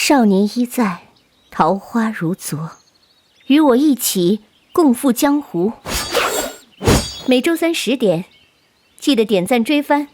少年依在，桃花如昨。与我一起共赴江湖。每周三10点，记得点赞追番。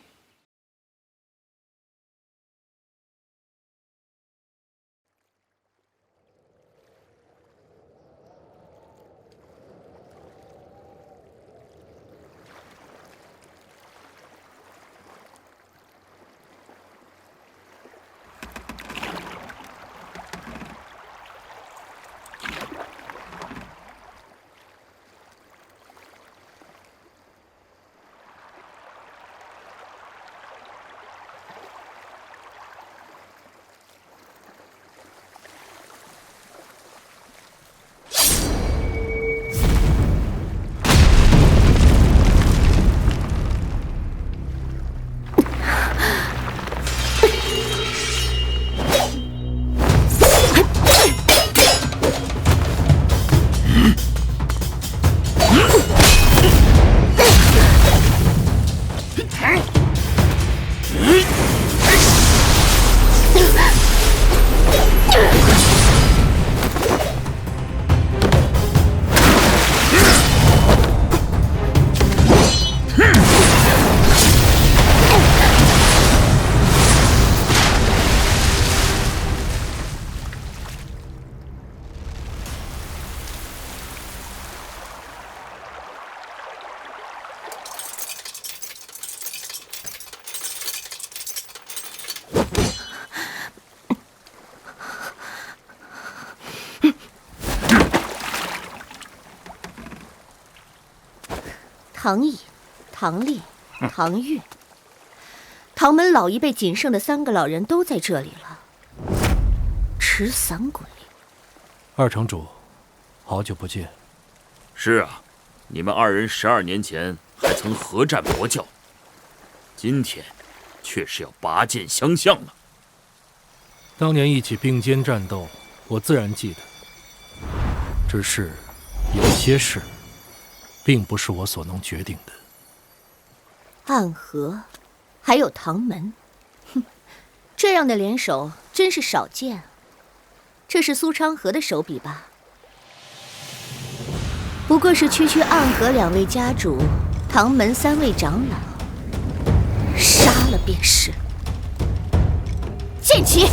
唐颖、唐烈、唐玉，唐门老一辈仅剩的3个老人都在这里了。持伞鬼，二城主，好久不见。是啊，你们2人12年前还曾合战魔教，今天却是要拔剑相向了。当年一起并肩战斗，我自然记得。只是有些事并不是我所能决定的。暗河，还有唐门，哼，这样的联手真是少见啊。这是苏昌河的手笔吧？不过是区暗河2位家主，唐门3位长老，杀了便是。剑起！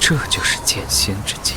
这就是剑仙之境。